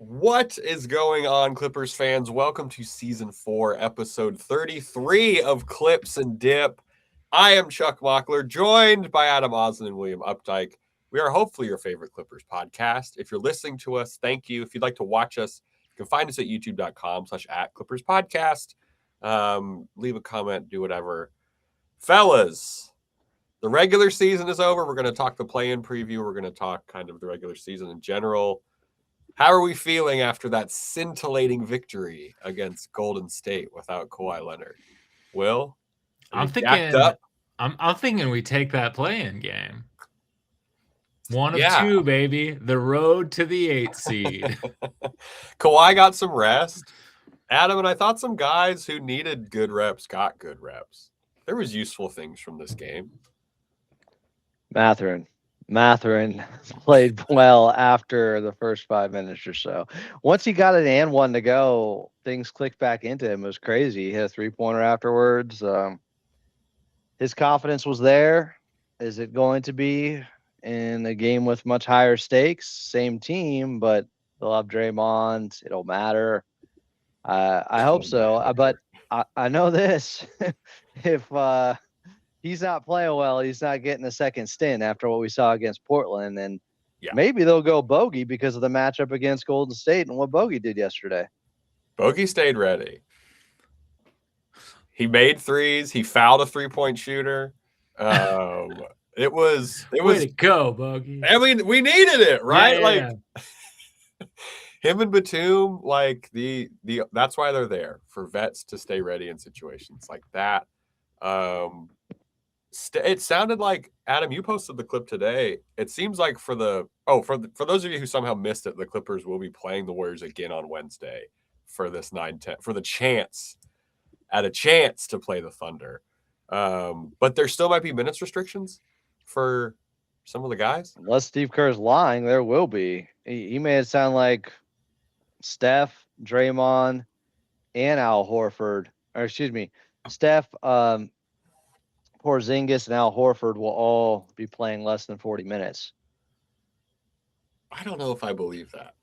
What is going on, Clippers fans? Welcome to Season 4, Episode 33 of Clips and Dip. I am Chuck Mockler, joined by Adam Oslin and William Updike. We are hopefully your favorite Clippers podcast. If you're listening to us, thank you. If you'd like to watch us, you can find us at youtube.com/@ClippersPodcast. Leave a comment, do whatever. Fellas, the regular season is over. We're going to talk the play-in preview. We're going to talk kind of the regular season in general. How are we feeling after that scintillating victory against Golden State without Kawhi Leonard? Will, I'm thinking we take that play-in game. One of two, baby. The road to the 8th seed. Kawhi got some rest. Adam and I thought some guys who needed good reps got good reps. There was useful things from this game. Mathurin played well after the first 5 minutes or so. Once he got an and one to go, things clicked back into him. It was crazy. He hit a three-pointer afterwards. His confidence was there. Is it going to be in a game with much higher stakes? Same team, but they'll have Draymond. It'll matter. I hope so. But I know this. If he's not playing well, he's not getting a second stint after what we saw against Portland. And maybe they'll go Bogey because of the matchup against Golden State and what Bogey did yesterday. Bogey stayed ready. He made threes. He fouled a three-point shooter. It was way to go, Bogey. I mean, we needed it, right? Yeah. Him and Batum, that's why they're there, for vets to stay ready in situations like that. It sounded like, Adam, you posted the clip today. It seems like for those of you who somehow missed it, the Clippers will be playing the Warriors again on Wednesday for this 9-10 for the chance to play the Thunder. But there still might be minutes restrictions for some of the guys. Unless Steve Kerr's lying, there will be. He made it sound like Steph, Draymond, and Al Horford, Steph, Porzingis, and Al Horford will all be playing less than 40 minutes. I don't know if I believe that.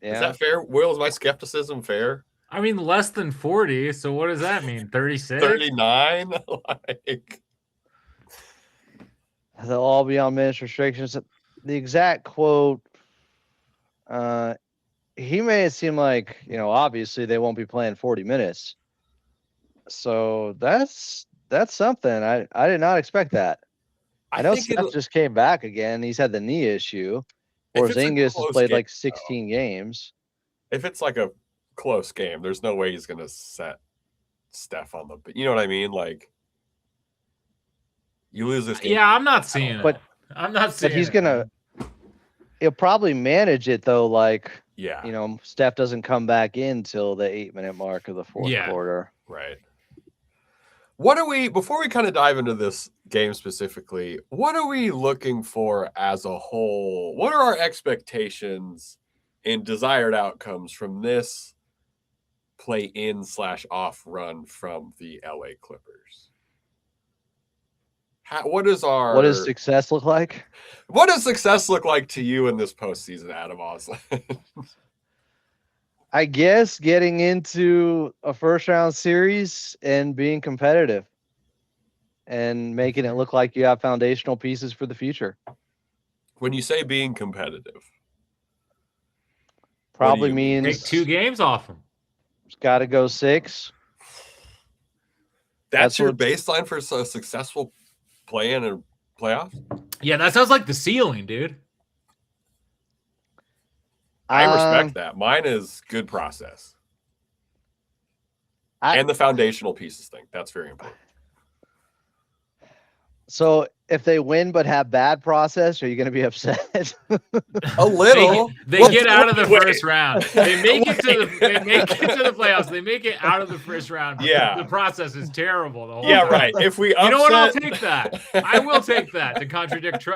Yeah. Is that fair? Will, is my skepticism fair? I mean, less than 40. So what does that mean? 36? 39? They'll all be on minutes restrictions. The exact quote, he made it seem like, obviously they won't be playing 40 minutes. So that's something. I did not expect that. I know Steph just came back again. He's had the knee issue. Porzingis has played like 16 games. If it's like a close game, there's no way he's going to set Steph on the – you know what I mean? Like, you lose this game. Yeah, I'm not seeing it. But he's going to – he'll probably manage it, though, Steph doesn't come back in till the 8-minute mark of the fourth quarter. Right. What are we, before we kind of dive into this game specifically, what are we looking for as a whole? What are our expectations and desired outcomes from this play-in/off run from the LA Clippers? What does success look like? What does success look like to you in this postseason, Adam Oslin? I guess getting into a first-round series and being competitive and making it look like you have foundational pieces for the future. When you say being competitive, probably means take 2 games off them. It's got to go 6. That's your baseline for a successful play-in and playoffs? Yeah, that sounds like the ceiling, dude. I respect that. Mine is good process. And the foundational pieces thing. That's very important. So if they win but have bad process, are you going to be upset? A little. They get out of the first round. They make it to the playoffs. They make it out of the first round. Yeah. The process is terrible. The whole time. Right. If we upset... You know what? I'll take that. I will take that to contradict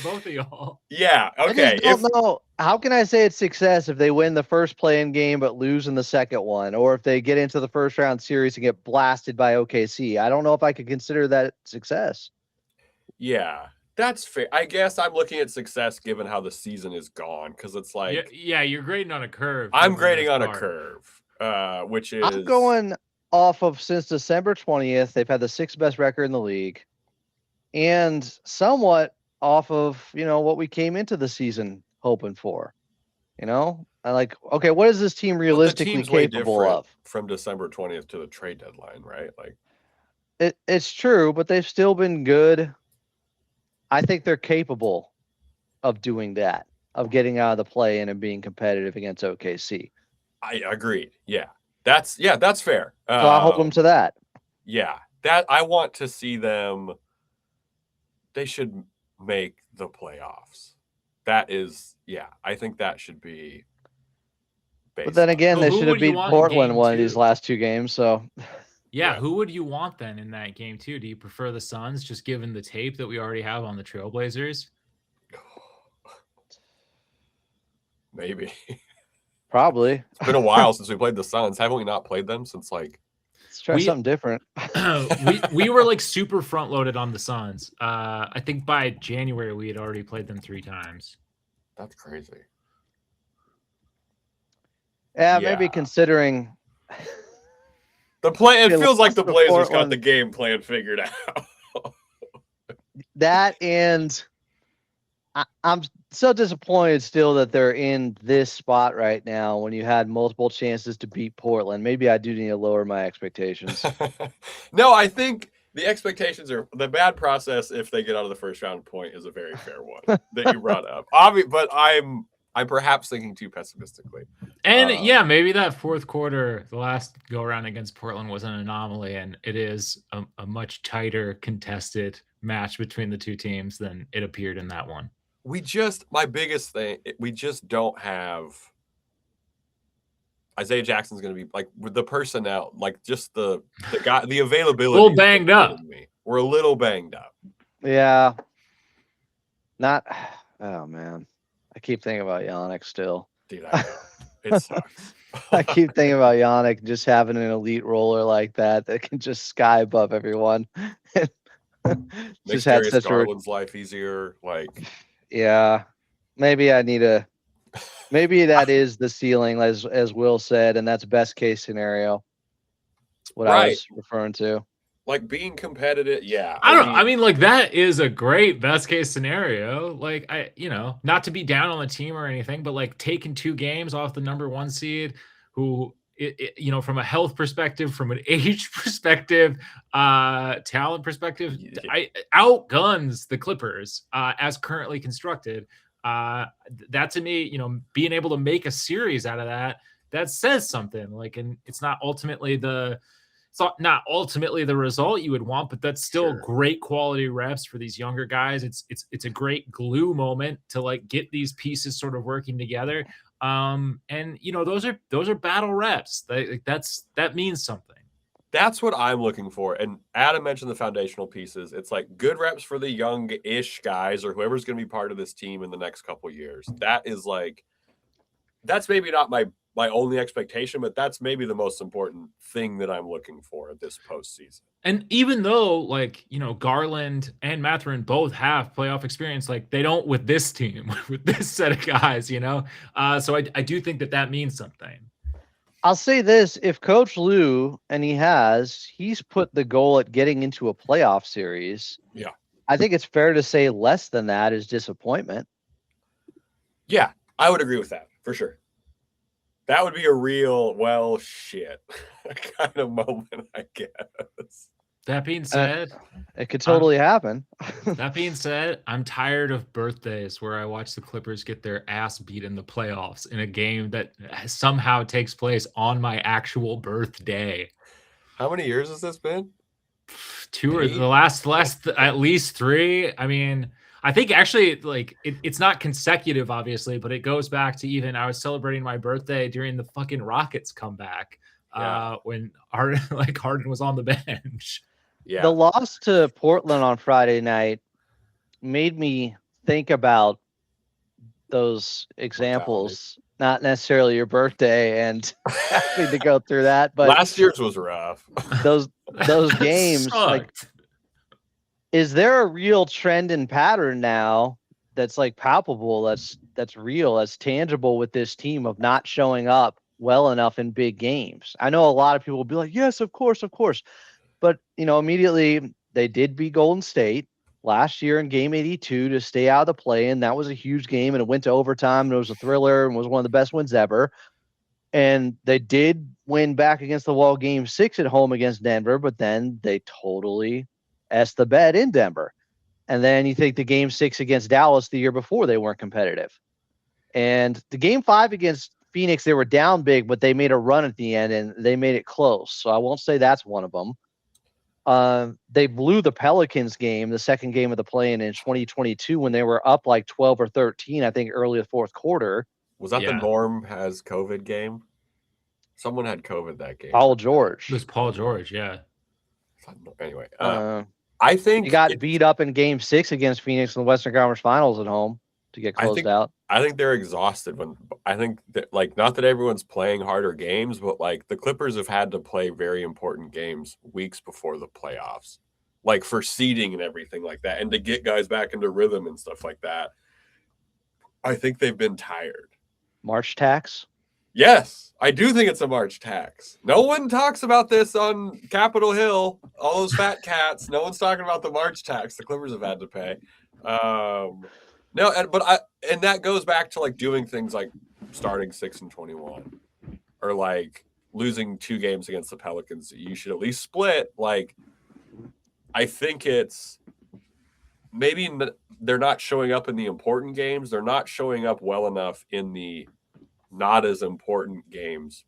both of y'all. Yeah. Okay. I don't know. How can I say it's success if they win the first play-in game but lose in the second one, or if they get into the first round series and get blasted by OKC? I don't know if I could consider that success. Yeah. That's fair. I guess I'm looking at success given how the season is gone, because it's like yeah, you're grading on a curve. I'm grading on a curve, which is I'm going off of since December 20th. They've had the 6th best record in the league, and somewhat off of what we came into the season hoping for. I like, okay, what is this team realistically capable of? From December 20th to the trade deadline, right? Like it's true, but they've still been good. I think they're capable of doing that, of getting out of the play-in and being competitive against OKC. I agree. Yeah, that's fair. So I hold them to that. Yeah, that I want to see them. They should make the playoffs. That is, I think that should be. But then again, they should have beat Portland one of these last 2 games. So. Yeah, who would you want then in that game too? Do you prefer the Suns, just given the tape that we already have on the Trailblazers? Maybe. Probably. It's been a while since we played the Suns. Haven't we not played them since like? Let's try something different. we were like super front loaded on the Suns. I think by January we had already played them 3 times. That's crazy. Yeah, maybe considering. It feels like the Blazers got the game plan figured out. That, and I'm so disappointed still that they're in this spot right now when you had multiple chances to beat Portland. Maybe I do need to lower my expectations. No, I think the expectations are the bad process if they get out of the first round point is a very fair one that you brought up. But I'm perhaps thinking too pessimistically. And maybe that fourth quarter, the last go around against Portland was an anomaly, and it is a much tighter contested match between the 2 teams than it appeared in that one. My biggest thing, we just don't have Isaiah Jackson's going to be like with the personnel, like just the guy, the availability. A little banged up. We're a little banged up. Yeah. Oh man. I keep thinking about Yannick still. Dude, I know. It sucks. I keep thinking about Yannick just having an elite roller like that can just sky above everyone. Makes Darius Garland's life easier. Yeah, maybe I need maybe that is the ceiling, as Will said, and that's best case scenario. What I was referring to. Like being competitive, yeah. I mean, like that is a great best case scenario. Like not to be down on the team or anything, but like taking 2 games off the number 1 seed, who from a health perspective, from an age perspective, talent perspective, outguns the Clippers as currently constructed. That to me, being able to make a series out of that says something. Like, and it's not ultimately the result you would want, but that's still great quality reps for these younger guys. It's a great glue moment to like get these pieces sort of working together. And those are battle reps. That means something. That's what I'm looking for. And Adam mentioned the foundational pieces. It's like good reps for the young-ish guys or whoever's going to be part of this team in the next couple of years. That's maybe not my only expectation, but that's maybe the most important thing that I'm looking for at this postseason. And even though, Garland and Mathurin both have playoff experience, they don't with this team, with this set of guys, So I do think that means something. I'll say this. If Coach Lou, and he's put the goal at getting into a playoff series. Yeah. I think it's fair to say less than that is disappointment. Yeah, I would agree with that for sure. That would be a real, well, shit kind of moment, I guess. That being said, it could totally happen. That being said, I'm tired of birthdays where I watch the Clippers get their ass beat in the playoffs in a game that somehow takes place on my actual birthday. How many years has this been? 2 or the last at least 3. I mean, I think actually it's not consecutive, obviously, but it goes back to even I was celebrating my birthday during the fucking Rockets comeback when Harden was on the bench. Yeah. The loss to Portland on Friday night made me think about those examples, not necessarily your birthday and having to go through that, but last year's was rough. Those games, is there a real trend and pattern now that's like palpable, that's real, that's tangible with this team of not showing up well enough in big games? I know a lot of people will be like, yes, of course, of course. But immediately they did beat Golden State last year in game 82 to stay out of the play, and that was a huge game, and it went to overtime, and it was a thriller and was one of the best wins ever. And they did win back against the wall game 6 at home against Denver, but then they totally S the bed in Denver. And then you think the game 6 against Dallas the year before, they weren't competitive. And the game 5 against Phoenix, they were down big, but they made a run at the end and they made it close. So I won't say that's one of them. They blew the Pelicans game, the second game of the play-in 2022 when they were up like 12 or 13, I think early the fourth quarter. Was that the Norm has COVID game? Someone had COVID that game. Paul George. It was Paul George, yeah. Anyway, I think he got beat up in game 6 against Phoenix in the Western Conference Finals at home to get closed out. I think they're exhausted I think that, like, not that everyone's playing harder games, but like the Clippers have had to play very important games weeks before the playoffs, like for seeding and everything like that, and to get guys back into rhythm and stuff like that. I think they've been tired. March tax? Yes, I do think it's a March tax. No one talks about this on Capitol Hill. All those fat cats. No one's talking about the March tax the Clippers have had to pay. No, and that goes back to like doing things like starting 6-21, or like losing 2 games against the Pelicans. You should at least split. Like, I think it's maybe they're not showing up in the important games. They're not showing up well enough in the not as important games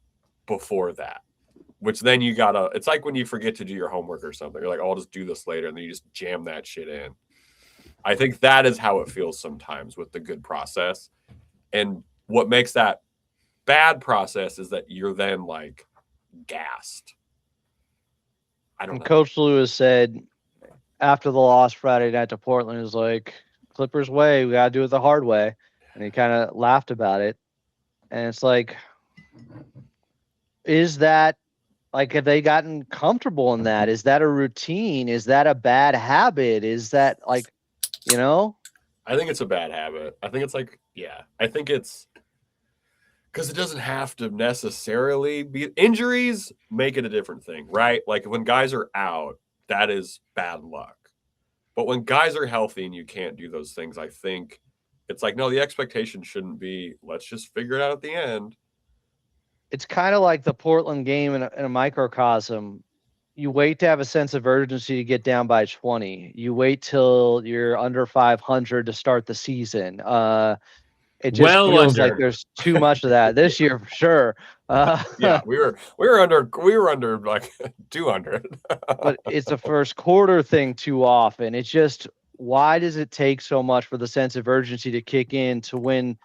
before that, which then you gotta, it's like when you forget to do your homework or something. You're like, oh, I'll just do this later. And then you just jam that shit in. I think that is how it feels sometimes with the good process. And what makes that bad process is that you're then like gassed. I don't know. Coach Lewis said after the loss Friday night to Portland, is like, Clippers way, we got to do it the hard way. And he kind of laughed about it. And it's like, is that, like, have they gotten comfortable in that? Is that a routine? Is that a bad habit? Is that like, I think it's a bad habit. I think it's like, I think it's because it doesn't have to necessarily be. Injuries make it a different thing, right? Like when guys are out, that is bad luck. But when guys are healthy and you can't do those things, I think it's like, no, the expectation shouldn't be, let's just figure it out at the end. It's kind of like the Portland game in a microcosm. You wait to have a sense of urgency to get down by 20. You wait till you're under 500 to start the season. It just feels like there's too much of that this year for sure. Yeah, we were under like 200. But it's the first quarter thing too often. It's just, why does it take so much for the sense of urgency to kick in to win?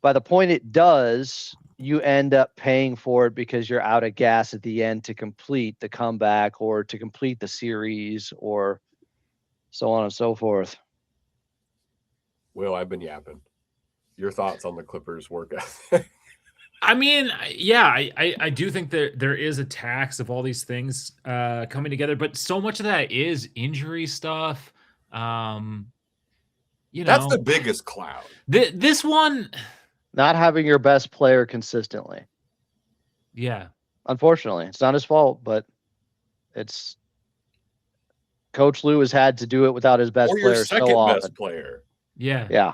By the point it does, you end up paying for it because you're out of gas at the end to complete the comeback or to complete the series or so on and so forth. Will, I've been yapping. Your thoughts on the Clippers work ethic? I mean, yeah, I do think that there is a tax of all these things coming together, but so much of that is injury stuff. That's the biggest cloud. This one, not having your best player consistently. Yeah. Unfortunately, it's not his fault, but it's Coach Lou has had to do it without his best player so often. Best player. Yeah. Yeah.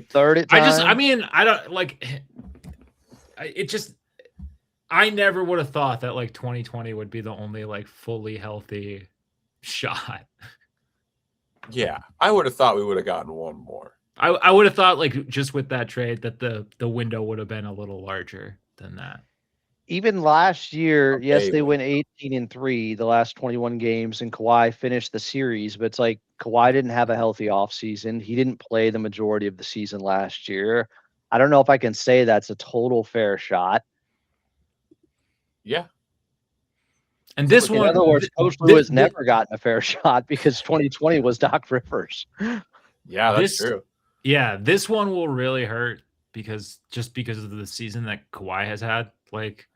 Third time. I don't like I never would have thought that like 2020 would be the only like fully healthy shot. Yeah, I would have thought we would have gotten one more. I would have thought like just with that trade that the window would have been a little larger than that. Even last year, yes, they went 18-3 the last 21 games, and Kawhi finished the series. But it's like Kawhi didn't have a healthy offseason. He didn't play the majority of the season last year. I don't know if I can say that's a total fair shot. Yeah. And this one, in other words, Coach Lou has never gotten a fair shot because 2020 was Doc Rivers. Yeah, that's true. Yeah, this one will really hurt because of the season that Kawhi has had. Like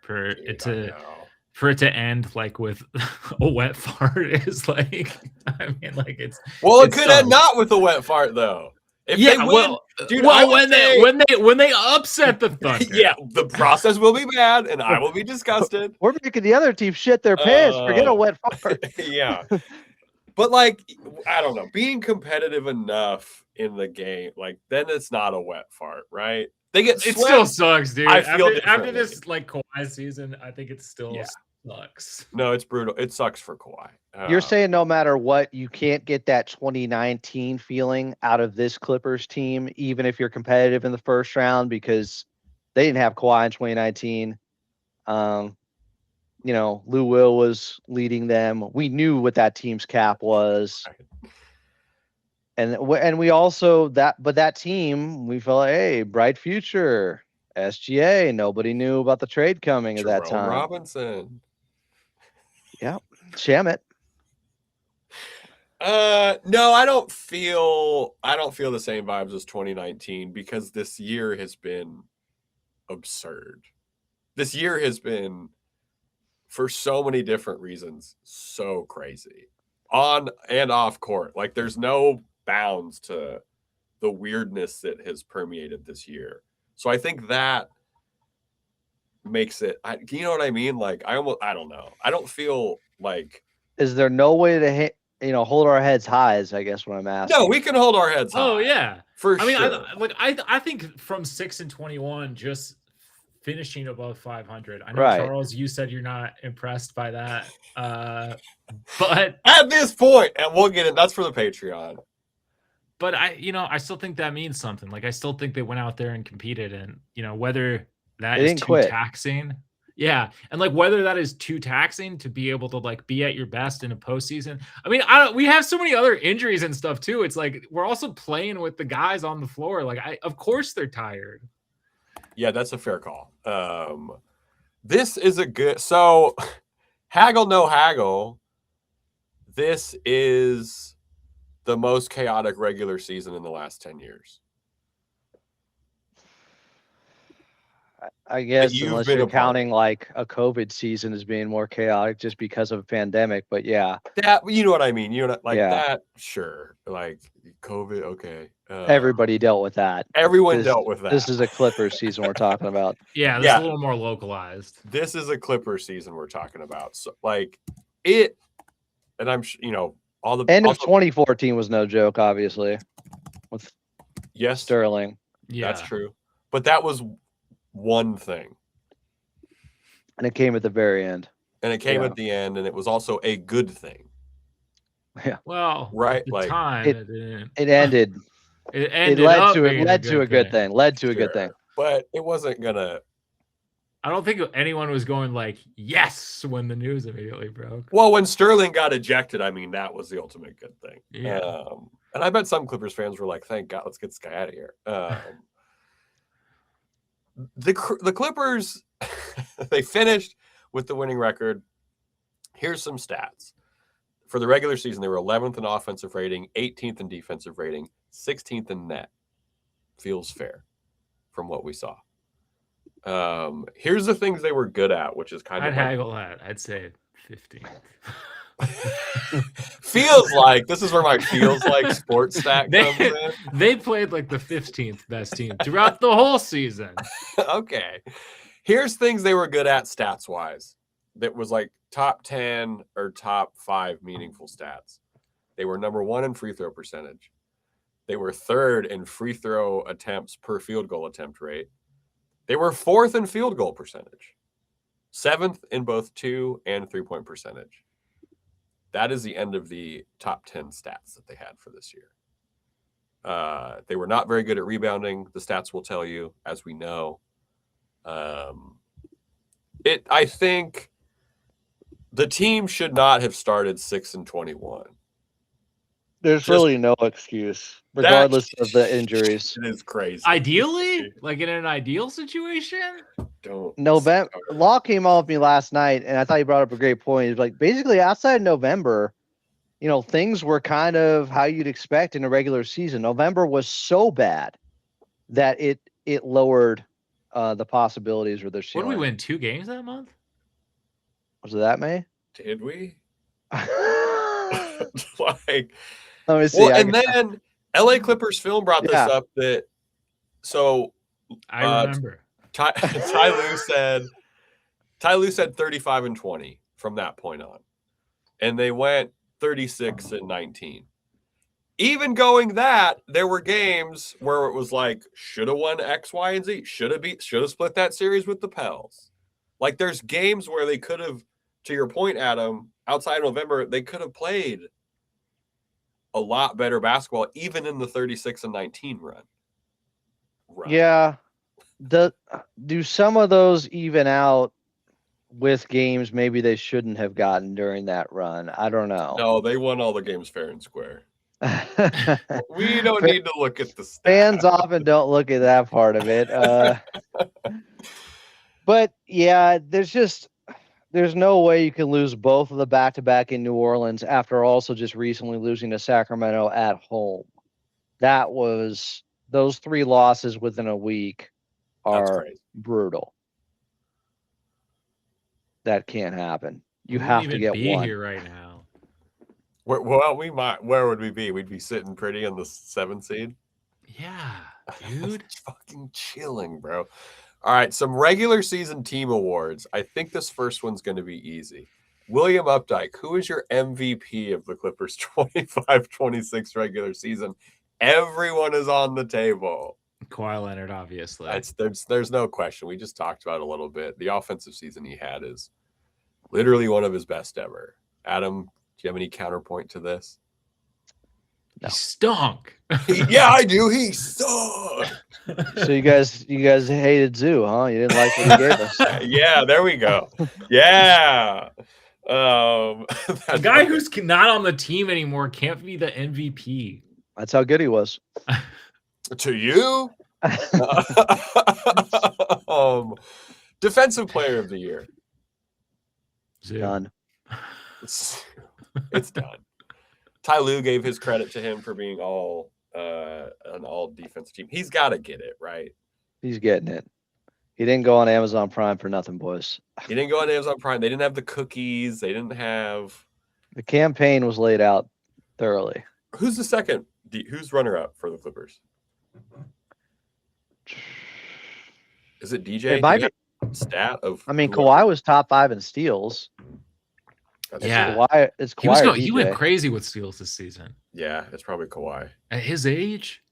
for it to end like with a wet fart is like, I mean, like it it could sucks. end not with a wet fart though. If they win, dude, when they upset the Thunder, yeah, the process will be bad, and I will be disgusted. We're making the other team shit their pants. Forget a wet fart. Yeah, but like, I don't know, being competitive enough in the game, like then it's not a wet fart, right? They get swept. It still sucks, dude. I feel after this like Kawhi season, I think it still sucks. No, it's brutal. It sucks for Kawhi. You're saying no matter what, you can't get that 2019 feeling out of this Clippers team, even if you're competitive in the first round, because they didn't have Kawhi in 2019. You know, Lou Will was leading them. We knew what that team's cap was. And we also that team, we felt like, hey, bright future, SGA. Nobody knew about the trade coming at that time. Robinson. Yeah, Shamit. No, I don't feel the same vibes as 2019 because this year has been absurd. This year has been, for so many different reasons, so crazy. On and off court. Like there's no bounds to the weirdness that has permeated this year. So I think that makes it, you know what I mean? Like I don't know. I don't feel like. Is there no way to hold our heads high? Is I guess what I'm asking. No, we can hold our heads high. Oh yeah, for sure. I think from 6-21, just finishing above 500. I know, right. Charles, you said you're not impressed by that, but at this point, and we'll get it. That's for the Patreon. But I still think that means something. Like I still think they went out there and competed, and whether that is too taxing. Yeah, and like whether that is too taxing to be able to like be at your best in a postseason. I mean, we have so many other injuries and stuff too. It's like we're also playing with the guys on the floor. Like of course they're tired. Yeah, that's a fair call. This is a good. So, haggle no haggle. This is the most chaotic regular season in the last 10 years. I guess unless you're counting like a COVID season as being more chaotic just because of a pandemic, but yeah. That, you know what I mean? That, sure. Like COVID, okay. Everybody dealt with that. Everyone dealt with that. This is a Clippers season we're talking about. Yeah, this is a little more localized. This is a Clippers season we're talking about. So like it, and I'm all the end of 2014 was no joke, obviously. With Sterling. Yeah, that's true. But that was one thing, and it came at the very end. And it came at the end, and it was also a good thing. Yeah. Well, right. Like time, it ended. It led to a good thing. Led to a good thing. But it wasn't gonna. I don't think anyone was going like yes when the news immediately broke. Well, when Sterling got ejected, I mean that was the ultimate good thing. Yeah. And I bet some Clippers fans were like, "Thank God, let's get this guy out of here." The Clippers, they finished with the winning record. Here's some stats. For the regular season, they were 11th in offensive rating, 18th in defensive rating, 16th in net. Feels fair from what we saw. Here's the things they were good at, which is kind of haggle that. I'd say 15th. Feels like this is where my feels like sports stat comes in. They played like the 15th best team throughout the whole season. Okay. Here's things they were good at stats wise. That was like top 10 or top 5 meaningful stats. They were number 1 in free throw percentage. They were 3rd in free throw attempts per field goal attempt rate. They were 4th in field goal percentage. 7th in both 2 and 3-point percentage. That is the end of the top 10 stats that they had for this year. They were not very good at rebounding. The stats will tell you, as we know. I think the team should not have started 6-21. There's really no excuse, regardless of the injuries. It is crazy. Ideally, like in an ideal situation, November. Law came on with me last night, and I thought he brought up a great point. He's like, basically, outside November, things were kind of how you'd expect in a regular season. November was so bad that it lowered the possibilities for their ceiling. What did we win 2 games that month? Was it that May? Did we? Let Like, me see. well, and then LA Clippers film brought this Yeah. up that so I remember. Ty Lue said 35 and 20 from that point on. And they went 36 and 19. Even going that, there were games where it was like, should have won X, Y, and Z. Should have split that series with the Pels. Like, there's games where they could have, to your point, Adam, outside November, they could have played a lot better basketball, even in the 36 and 19 run. Yeah. Do some of those even out with games maybe they shouldn't have gotten during that run? I don't know. No, they won all the games fair and square. We don't need to look at the stats. Fans often don't look at that part of it. But yeah, there's no way you can lose both of the back-to-back in New Orleans after also just recently losing to Sacramento at home. Those 3 losses within a week are brutal. That can't happen. You have to get be one. Here right now. Well, we might. Where would we be? We'd be sitting pretty in the 7th seed. Yeah, dude. It's fucking chilling, bro. All right, some regular season team awards. I think this first one's going to be easy. William Updike, who is your MVP of the Clippers 25-26 regular season? Everyone is on the table. Kawhi Leonard, obviously. There's no question. We just talked about it a little bit. The offensive season he had is literally one of his best ever. Adam, do you have any counterpoint to this? No. He stunk. Yeah, I do. He stunk. So you guys hated Zoo, huh? You didn't like what he gave us. Yeah, there we go. Yeah. A guy who's not on the team anymore can't be the MVP. That's how good he was. To you? Defensive player of the year. Done. It's done. Ty Lue gave his credit to him for being an all defense team. He's got to get it, right? He's getting it. He didn't go on Amazon Prime for nothing, boys. He didn't go on Amazon Prime. They didn't have the cookies. They didn't have. The campaign was laid out thoroughly. Who's the second? Who's runner up for the Clippers? Is it DJ? It might be. Stat of. I mean, Kawhi was top 5 in steals. Yeah, Kawhi. He went crazy with steals this season. Yeah, it's probably Kawhi. At his age?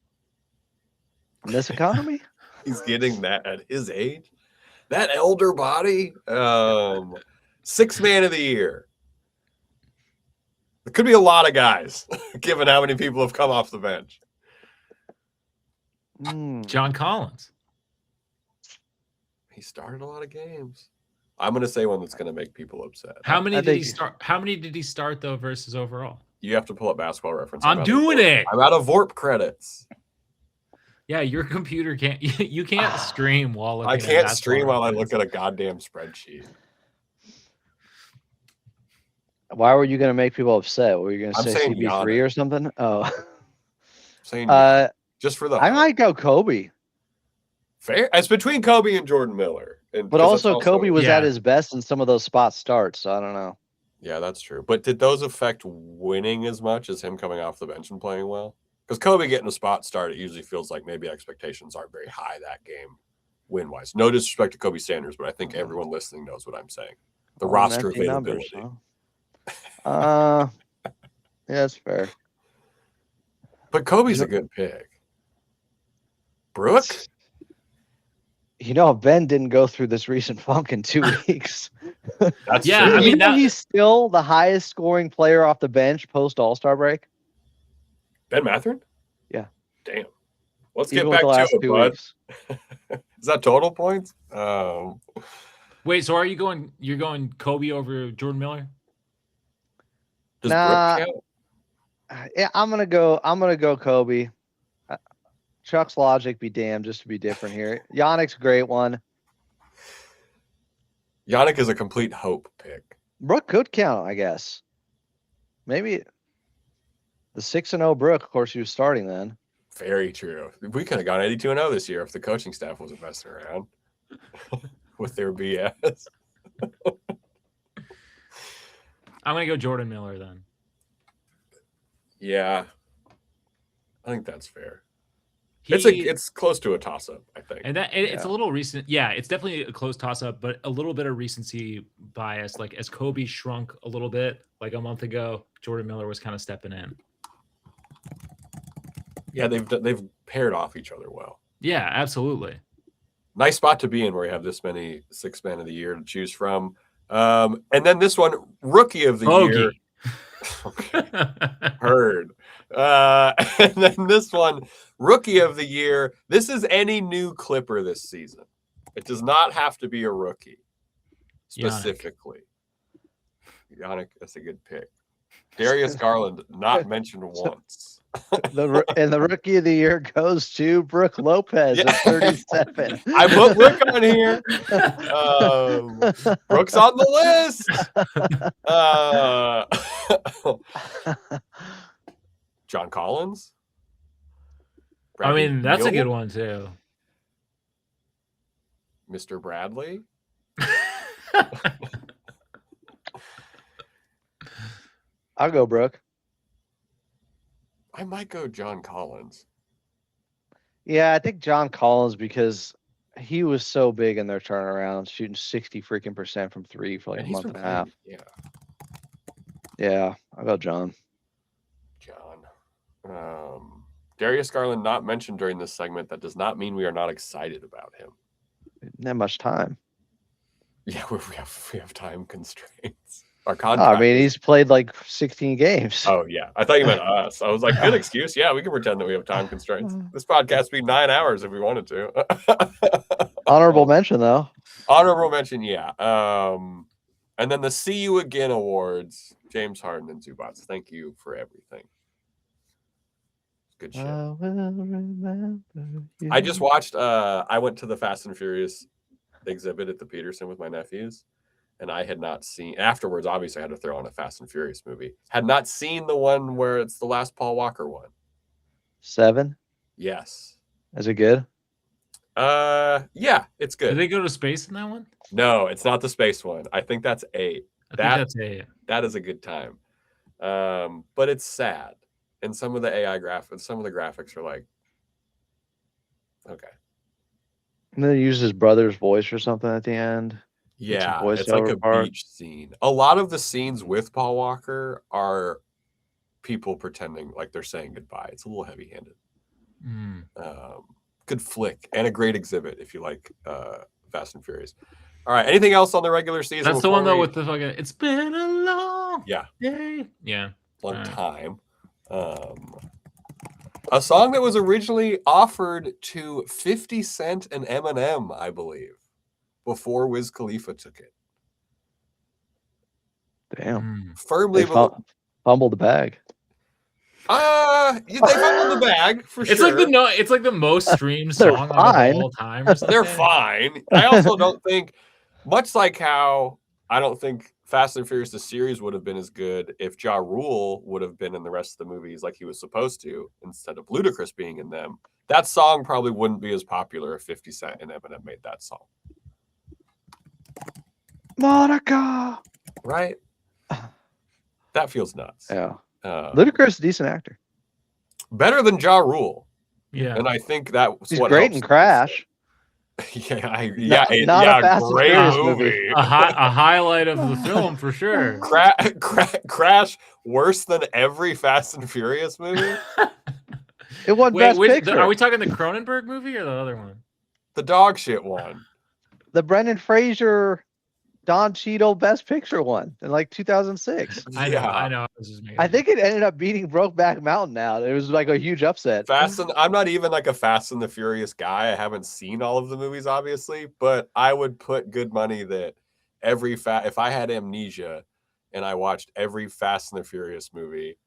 In this economy? He's getting that at his age. That elder body. 6th man of the year. There could be a lot of guys, given how many people have come off the bench. John Collins. He started a lot of games. I'm going to say one that's going to make people upset. How many did he start? How many did he start though versus overall? You have to pull up Basketball Reference. I'm doing it. I'm out of VORP credits. Yeah, your computer can't. You can't stream while looking I can't stream while I look at a goddamn spreadsheet. Why were you going to make people upset? Were you going to say CB3 or something? Oh, saying just for the. I might go Kobe. Fair. It's between Kobe and Jordan Miller. But also Kobe was at his best in some of those spot starts. So I don't know. Yeah, that's true. But did those affect winning as much as him coming off the bench and playing well? Because Kobe getting a spot start, it usually feels like maybe expectations aren't very high that game, win-wise. No disrespect to Kobe Sanders, but I think everyone listening knows what I'm saying. The roster availability. Numbers, huh? Yeah, that's fair. But Kobe's a good pick. Brooke? Ben didn't go through this recent funk in 2 weeks. That's true. I mean, he's still the highest scoring player off the bench post All-Star break. Ben Mathurin? Yeah. Damn. Let's get back to it, bud. Is that total points? Wait, so you're going Kobe over Jordan Miller? Does Brooke count? Yeah, I'm gonna go Kobe. Chuck's logic be damned, just to be different here. Yannick's a great one. Yannick is a complete hope pick. Brooke could count, I guess. Maybe the 6-0 Brooke. Of course, he was starting then. Very true. We could have gone 82-0 this year if the coaching staff wasn't messing around with their BS. I'm gonna go Jordan Miller then. Yeah, I think that's fair. It's close to a toss up, I think. And it's a little recent. Yeah, it's definitely a close toss up, but a little bit of recency bias. Like as Kobe shrunk a little bit like a month ago, Jordan Miller was kind of stepping in. Yeah, they've paired off each other well. Yeah, absolutely. Nice spot to be in where you have this many Sixth Man of the Year to choose from. And then this one, Rookie of the Year. Okay. Heard. And then this one, Rookie of the Year. This is any new Clipper this season. It does not have to be a rookie specifically. Yannick, that's a good pick. Darius Garland, not mentioned once. The Rookie of the Year goes to Brooke Lopez at 37. I put Brooke on here. Brooke's on the list. John Collins. Bradley that's a good one too. Mr. Bradley. I'll go Brooke. I might go John Collins. Yeah, I think John Collins because he was so big in their turnaround, shooting 60% from three for like a month and a half. Yeah, I'll go John. Darius Garland not mentioned during this segment. That does not mean we are not excited about him. Didn't have much time. Yeah, we have time constraints. Our contract. I mean, he's played like 16 games. Oh yeah, I thought you meant us. I was like, good excuse. Yeah, we can pretend that we have time constraints. This podcast would be 9 hours if we wanted to. Honorable mention though. Honorable mention, yeah. And then the See You Again awards. James Harden and Zubats. Thank you for everything. Good show. I just watched. I went to the Fast and Furious exhibit at the Peterson with my nephews. And I had not seen afterwards. Obviously, I had to throw on a Fast and Furious movie. Had not seen the one where it's the last Paul Walker one. 7. Yes. Is it good? Yeah, it's good. Did they go to space in that one? No, it's not the space one. I think that's 8. I think that's 8. That is a good time. But it's sad, and some of the AI graphics, some of the graphics are like, okay. And then he used his brother's voice or something at the end. Yeah, it's like a beach scene. A lot of the scenes with Paul Walker are people pretending like they're saying goodbye. It's a little heavy-handed. Good flick and a great exhibit if you like Fast and Furious. All right, anything else on the regular season? That's the one though with the fucking. It's been a long day. Yeah, long time. A song that was originally offered to 50 Cent and Eminem, I believe, before Wiz Khalifa took it. Damn. Firmly fumbled the bag. They fumbled the bag for it's sure. It's like the most streamed song of all time. Or They're fine. I also don't think, much like how I don't think Fast and Furious the series would have been as good if Ja Rule would have been in the rest of the movies like he was supposed to instead of Ludacris being in them. That song probably wouldn't be as popular if 50 Cent and Eminem made that song. Monica. Right? That feels nuts. Yeah. Ludacris, decent actor. Better than Ja Rule. Yeah. And I think that's He's great in Crash. Not a Fast and great Furious movie. A highlight of the film for sure. Crash worse than every Fast and Furious movie. It won Best Picture. Are we talking the Cronenberg movie or the other one? The dog shit one. The Brendan Fraser, Don Cheadle Best Picture one in like 2006. I know. I think it ended up beating Brokeback Mountain out. It was like a huge upset. I'm not even like a Fast and the Furious guy. I haven't seen all of the movies, obviously, but I would put good money that if I had amnesia and I watched every Fast and the Furious movie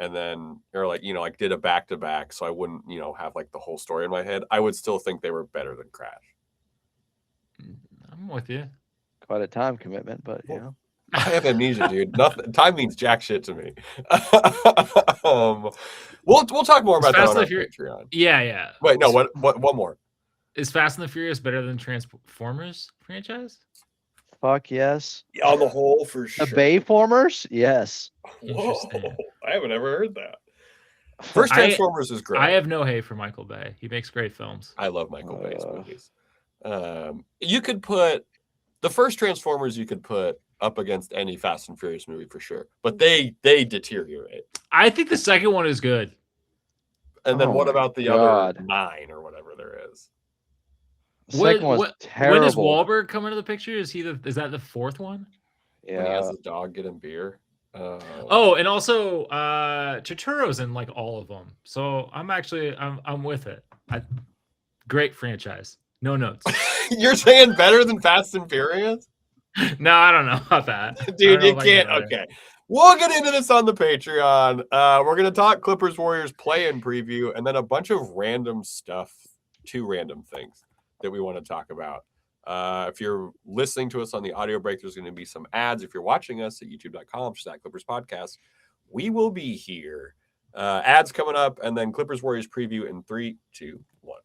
and then, or like, did a back-to-back so I wouldn't, have like the whole story in my head, I would still think they were better than Crash. I'm with you. Quite a time commitment, but I have amnesia, dude. Nothing. Time means jack shit to me. We'll talk more about that on our Patreon. Yeah. Wait, no. What? One more. Is Fast and the Furious better than Transformers franchise? Fuck yes. On the whole, for The sure. Bayformers? Yes. Whoa, Interesting. I haven't ever heard that. First Transformers is great. I have no hate for Michael Bay. He makes great films. I love Michael Bay's movies. You could put the first Transformers. You could put up against any Fast and Furious movie for sure, but they deteriorate. I think the second one is good. And then Oh what my about the God. other 9 or whatever there is? The second one's When does terrible. Wahlberg come into the picture? Is that the fourth one? When he has Yeah. his dog getting beer. Oh, and also Turturro's in like all of them. So I'm with it. Great franchise. No notes. You're saying better than Fast and Furious? No, I don't know about that. Dude, you can't. Okay. We'll get into this on the Patreon. We're going to talk Clippers Warriors play-in preview and then a bunch of random stuff, 2 random things that we want to talk about. If you're listening to us on the audio break, there's going to be some ads. If you're watching us at youtube.com/ClippersPodcast, we will be here. Ads coming up, and then Clippers Warriors preview in 3, 2, 1.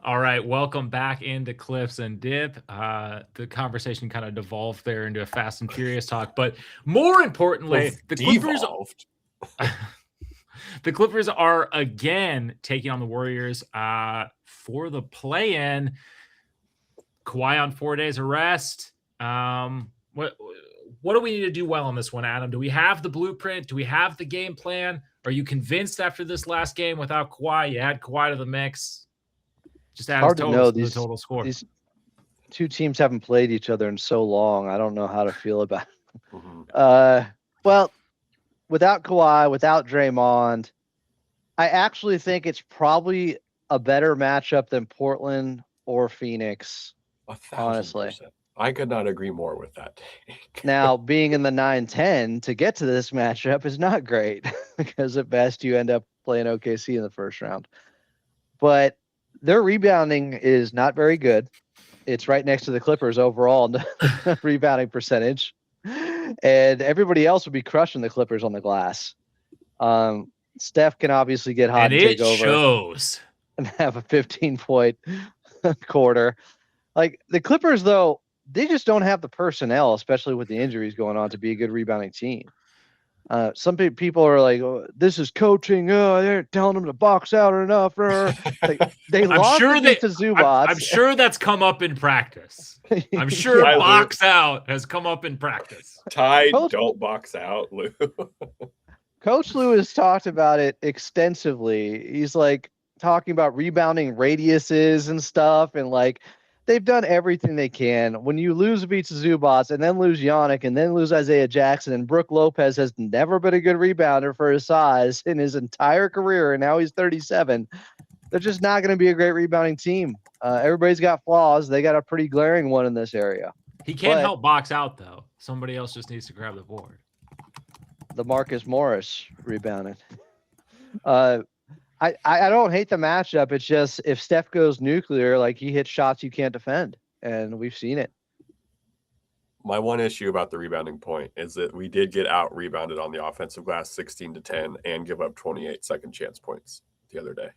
All right, welcome back into Clips and Dip. The conversation kind of devolved there into a Fast and Furious talk, but more importantly, the Clippers are again taking on the Warriors for the play-in. Kawhi on 4 days of rest. What do we need to do well on this one, Adam? Do we have the blueprint? Do we have the game plan? Are you convinced after this last game without Kawhi? You add Kawhi to the mix. Just add Hard to know. the total score. These 2 teams haven't played each other in so long. I don't know how to feel about it. Mm-hmm. Well, without Kawhi, without Draymond, I actually think it's probably a better matchup than Portland or Phoenix. 1,000%. Honestly. I could not agree more with that take. Now, being in the 9-10 to get to this matchup is not great because at best you end up playing OKC in the first round. But their rebounding is not very good. It's right next to the Clippers overall rebounding percentage. And everybody else would be crushing the Clippers on the glass. Steph can obviously get hot and take over. Shows. And have a 15-point quarter. Like the Clippers, though, they just don't have the personnel, especially with the injuries going on, to be a good rebounding team. Some people are like, oh, this is coaching. Oh, they're telling them to box out enough. Like, they lost to Zubats. I'm sure that's come up in practice. I'm sure box out has come up in practice. Ty, don't box out, Lou. Coach Lou has talked about it extensively. He's like talking about rebounding radiuses and stuff, and like they've done everything they can. When you lose beats Zubats and then lose Yannick and then lose Isaiah Jackson, and Brook Lopez has never been a good rebounder for his size in his entire career, and now he's 37. They're just not going to be a great rebounding team. Everybody's got flaws. They got a pretty glaring one in this area. He can't help box out, though. Somebody else just needs to grab the board. The Marcus Morris rebounding. I don't hate the matchup. It's just if Steph goes nuclear, like he hits shots you can't defend, and we've seen it. My one issue about the rebounding point is that we did get out rebounded on the offensive glass 16-10 and give up 28 second chance points the other day.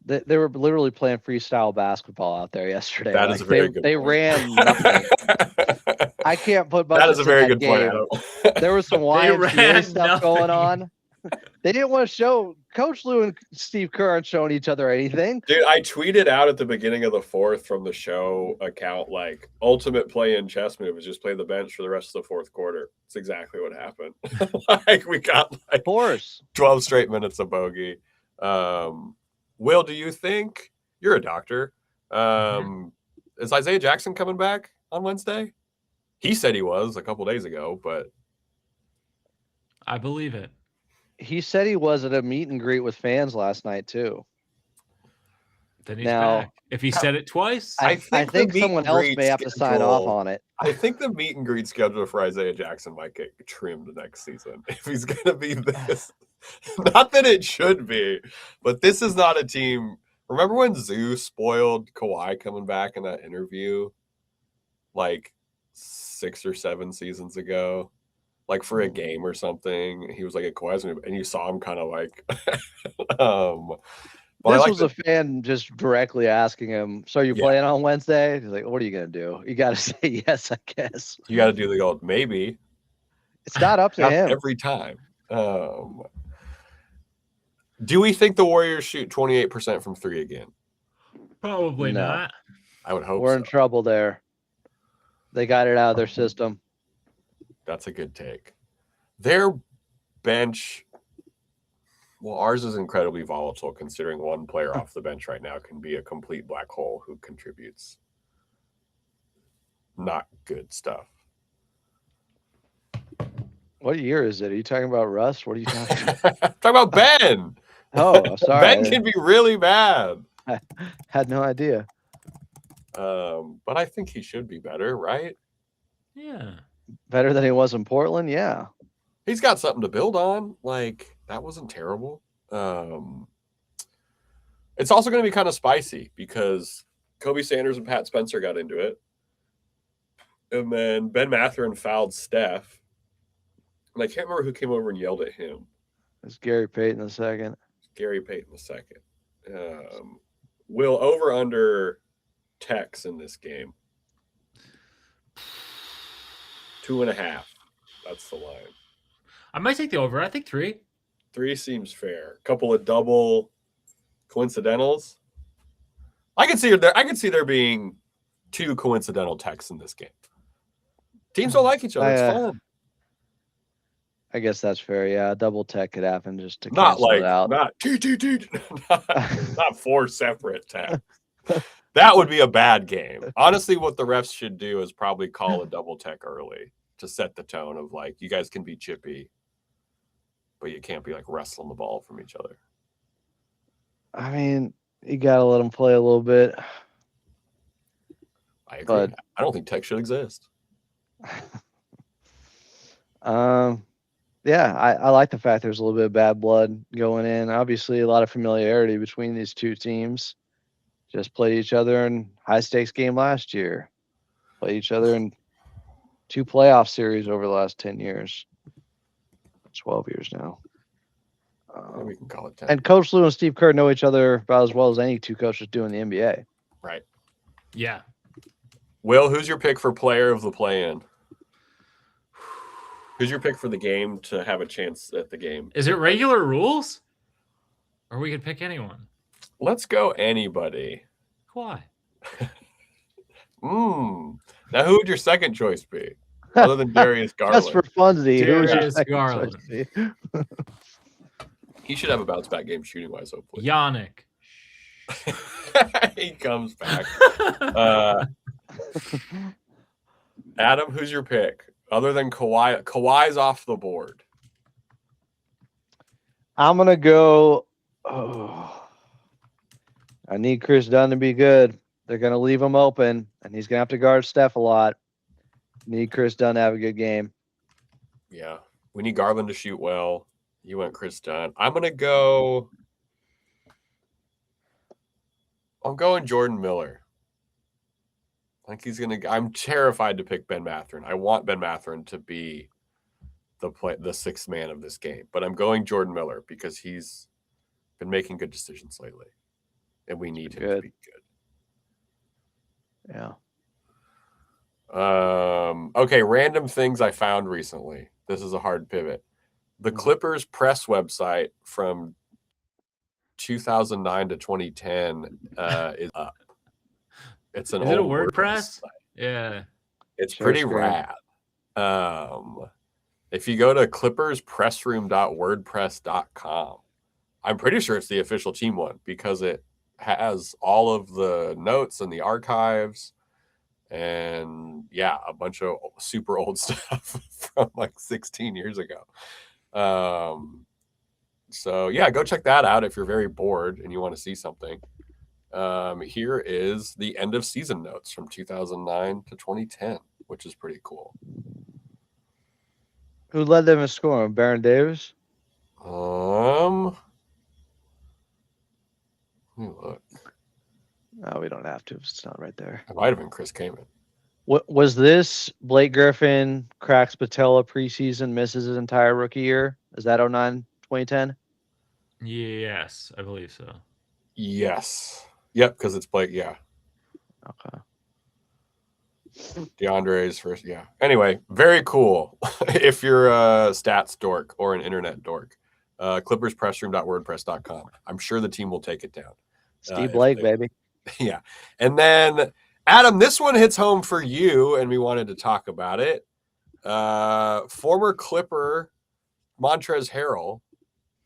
They were literally playing freestyle basketball out there yesterday. That is a very good point. They ran nothing. I can't put much. That is a very good point, Adam. There was some YMCA stuff going on. They didn't want to show. Coach Lou and Steve Kerr aren't showing each other anything. Dude, I tweeted out at the beginning of the fourth from the show account, like, ultimate play-in chess move is just play the bench for the rest of the fourth quarter. It's exactly what happened. Like, we got, like, 12 straight minutes of bogey. Will, do you think – you're a doctor. Is Isaiah Jackson coming back on Wednesday? He said he was a couple days ago, but – I believe it. He said he was at a meet and greet with fans last night too. Then he's back. If he said it twice, I think someone else may have to sign off on it. I think the meet and greet schedule for Isaiah Jackson might get trimmed next season if he's going to be this. Not that it should be, but this is not a team. Remember when Zoo spoiled Kawhi coming back in that interview like 6 or 7 seasons ago? Like for a game or something, he was like at Kawhi's, and you saw him kind of like But I This like was a fan just directly asking him, "So you're Yeah. playing on Wednesday?" He's like, "What are you gonna do? You got to say yes, I guess." you got to do the old maybe. It's not up to Not him. every time. Do we think the Warriors shoot 28% from 3 again? Probably No. not. I would hope We're so. in trouble there. They got it out of their system. That's a good take. Their bench, well, ours is incredibly volatile considering one player off the bench right now can be a complete black hole who contributes not good stuff. What year is it? Are you talking about Russ? What are you talking about? Talk about Ben. Oh, sorry. Ben can be really bad. I had no idea. But I think he should be better, right? Yeah. Better than he was in Portland? Yeah. He's got something to build on. Like, that wasn't terrible. It's also going to be kind of spicy because Kobe Sanders and Pat Spencer got into it. And then Ben Mathurin fouled Steph. And I can't remember who came over and yelled at him. It's Gary Payton the second. Gary Payton the second. Will over under Tex in this game. 2.5. That's the line. I might take the over. I think 3. 3 seems fair. A couple of double coincidentals. I can see there being 2 coincidental Techs in this game. Teams don't like each other. It's fun. I guess that's fair. Yeah, a double tech could happen just to Not cancel like it out. not not 4 separate Techs. That would be a bad game. Honestly, what the refs should do is probably call a double tech early to set the tone of like, you guys can be chippy, but you can't be like wrestling the ball from each other. I mean, you got to let them play a little bit. I agree. But I don't think tech should exist. Yeah, I like the fact there's a little bit of bad blood going in. Obviously, a lot of familiarity between these two teams. Just played each other in high-stakes game last year. Played each other in 2 playoff series over the last 10 years. 12 years now. We can call it 10. And Coach Lue and Steve Kerr know each other about as well as any 2 coaches do in the NBA. Right. Yeah. Will, who's your pick for player of the play-in? Who's your pick for the game to have a chance at the game? Is it regular rules? Or we could pick anyone? Let's go anybody. Why? Now, who would your second choice be? Other than Darius Garland. Just for funsies. Darius Garland. He should have a bounce back game shooting wise, hopefully. Yannick. He comes back. Adam, who's your pick? Other than Kawhi. Kawhi's off the board. I'm going to go. Oh, I need Chris Dunn to be good. They're going to leave him open, and he's going to have to guard Steph a lot. Need Chris Dunn to have a good game. Yeah. We need Garland to shoot well. You went Chris Dunn. I'm going to go. I'm going Jordan Miller. I think he's going to. I'm terrified to pick Ben Mathurin. I want Ben Mathurin to be the sixth man of this game, but I'm going Jordan Miller because he's been making good decisions lately, and we need him to be good. Yeah. Okay, random things I found recently. This is a hard pivot. The Clippers press website from 2009 to 2010 is up. It's an Is old it a WordPress? site. Yeah. It's pretty rad. If you go to clipperspressroom.wordpress.com, I'm pretty sure it's the official team one because it has all of the notes and the archives and a bunch of super old stuff from like 16 years ago. So go check that out if you're very bored and you want to see something. Here is the end of season notes from 2009 to 2010, which is pretty cool. Who led them in scoring? Baron Davis? Let me look. No, we don't have to. It's not right there. It might have been Chris Kaman. What was this? Blake Griffin cracks patella preseason, misses his entire rookie year. Is that 2009, 2010? Yes, I believe so. Yes. Yep, because it's Blake. Yeah. Okay. DeAndre's first. Yeah. Anyway, very cool. If you're a stats dork or an internet dork, clipperspressroom.wordpress.com. I'm sure the team will take it down. Steve Blake, baby. Yeah. And then, Adam, this one hits home for you, and we wanted to talk about it. Former Clipper Montrezl Harrell,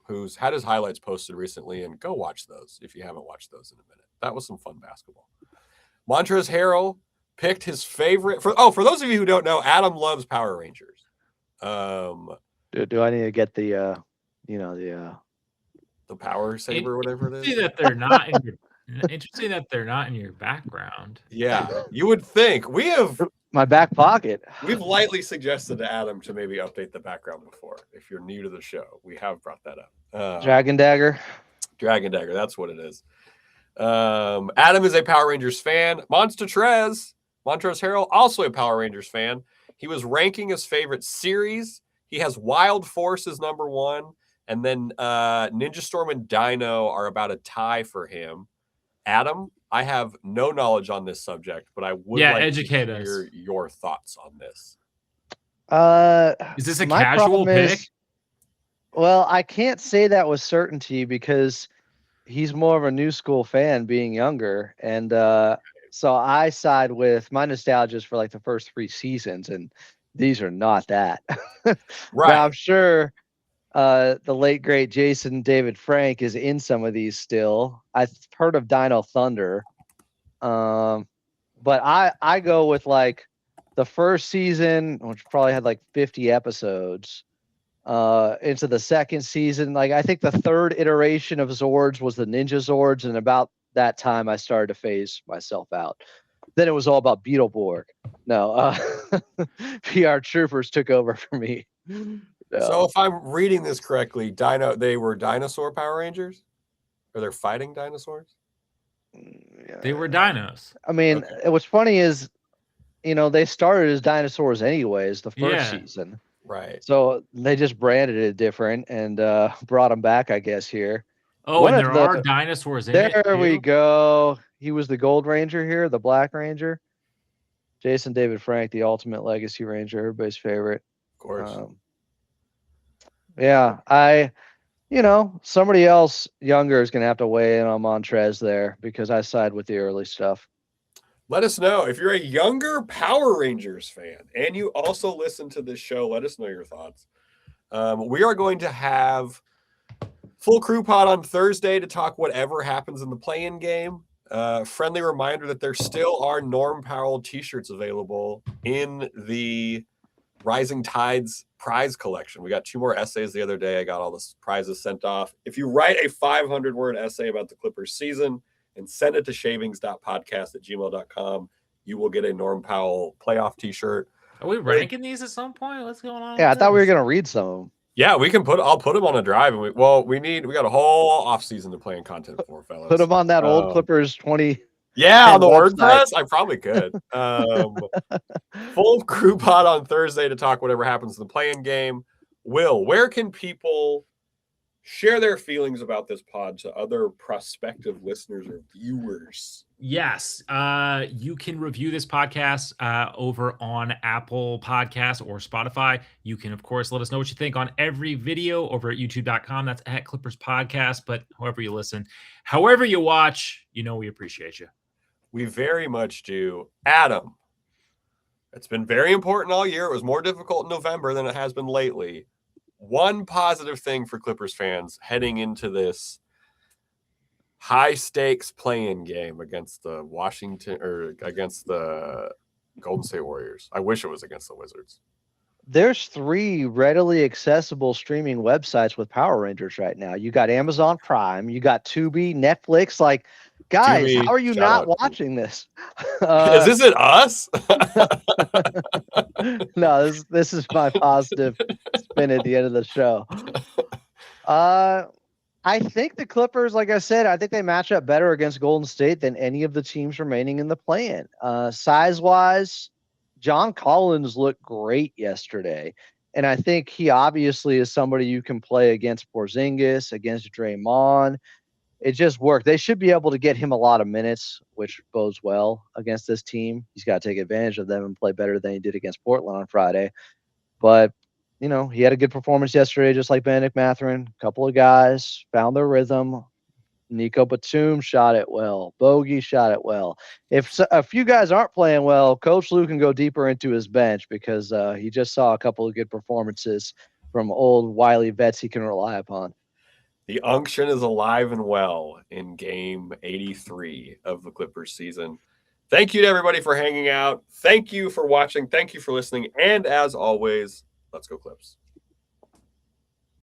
who's had his highlights posted recently, and go watch those if you haven't watched those in a minute. That was some fun basketball. Montrezl Harrell picked his favorite. For those of you who don't know, Adam loves Power Rangers. Do I need to get the Power Saber, whatever it is? That they're not in your, interesting that they're not in your background. Yeah, you would think. my back pocket. We've lightly suggested to Adam to maybe update the background before. If you're new to the show, we have brought that up. Dragon Dagger. Dragon Dagger, that's what it is. Adam is a Power Rangers fan. Montrezl Harrell, also a Power Rangers fan. He was ranking his favorite series. He has Wild Force as number 1, and then Ninja Storm and Dino are about a tie for him. Adam, I have no knowledge on this subject, but I would like educate to hear your thoughts on this. Is this a casual pick? Well, I can't say that with certainty because he's more of a new school fan being younger. And so I side with my nostalgia for like the first 3 seasons, and these are not that. Right. Now, I'm sure the late, great Jason David Frank is in some of these still. I've heard of Dino Thunder. But I go with like the first season, which probably had like 50 episodes, into the second season. Like, I think the third iteration of Zords was the Ninja Zords, and about that time I started to phase myself out. Then it was all about Beetleborg. No, PR Troopers took over for me. No. So if I'm reading this correctly, they were dinosaur Power Rangers? Or they're fighting dinosaurs? They were dinos. I mean, what's funny is, they started as dinosaurs anyways, the first season. Right. So they just branded it different and brought them back, I guess, here. Oh, and there are dinosaurs in it. There we go. He was the Gold Ranger here, the Black Ranger. Jason David Frank, the Ultimate Legacy Ranger, everybody's favorite. Of course. Yeah, somebody else younger is going to have to weigh in on Montrez there because I side with the early stuff. Let us know if you're a younger Power Rangers fan and you also listen to this show. Let us know your thoughts. We are going to have full crew pod on Thursday to talk whatever happens in the play-in game. Friendly reminder that there still are Norm Powell t-shirts available in the Rising Tides prize collection. We got 2 more essays the other day. I got all the prizes sent off. If you write a 500-word essay about the Clippers season and send it to shavings.podcast@gmail.com, you will get a Norm Powell playoff t-shirt. Are we ranking these at some point? What's going on? Yeah, I thought we were going to read some of them. Yeah, I'll put them on a drive. And we got a whole off season to play in content for, fellas. Put them on that old Clippers 20. Yeah, on the WordPress. I probably could. Full crew pod on Thursday to talk whatever happens in the play-in game. Will, where can people share their feelings about this pod to other prospective listeners or viewers? Yes, you can review this podcast over on Apple Podcasts or Spotify. You can, of course, let us know what you think on every video over at youtube.com. That's at Clippers Podcast. But however you listen, however you watch, we appreciate you. We very much do. Adam, it's been very important all year. It was more difficult in November than it has been lately. One positive thing for Clippers fans heading into this high stakes play-in game against the against the Golden State Warriors. I wish it was against the Wizards. There's 3 readily accessible streaming websites with Power Rangers right now. You got Amazon Prime, you got Tubi, Netflix. Like, guys, Tubi, how are you not watching this? Is this it us? No, this is my positive spin at the end of the show. I think the Clippers, like I said, I think they match up better against Golden State than any of the teams remaining in the play-in. Size-wise, John Collins looked great yesterday. And I think he obviously is somebody you can play against Porzingis, against Draymond. it just worked. They should be able to get him a lot of minutes, which bodes well against this team. He's got to take advantage of them and play better than he did against Portland on Friday. But, he had a good performance yesterday, just like Benedict Mathurin. A couple of guys found their rhythm. Nico Batum shot it well. Bogey shot it well. If a few guys aren't playing well, Coach Lou can go deeper into his bench because he just saw a couple of good performances from old wily vets he can rely upon. The unction is alive and well in game 83 of the Clippers season. Thank you to everybody for hanging out. Thank you for watching. Thank you for listening. And as always, let's go Clips.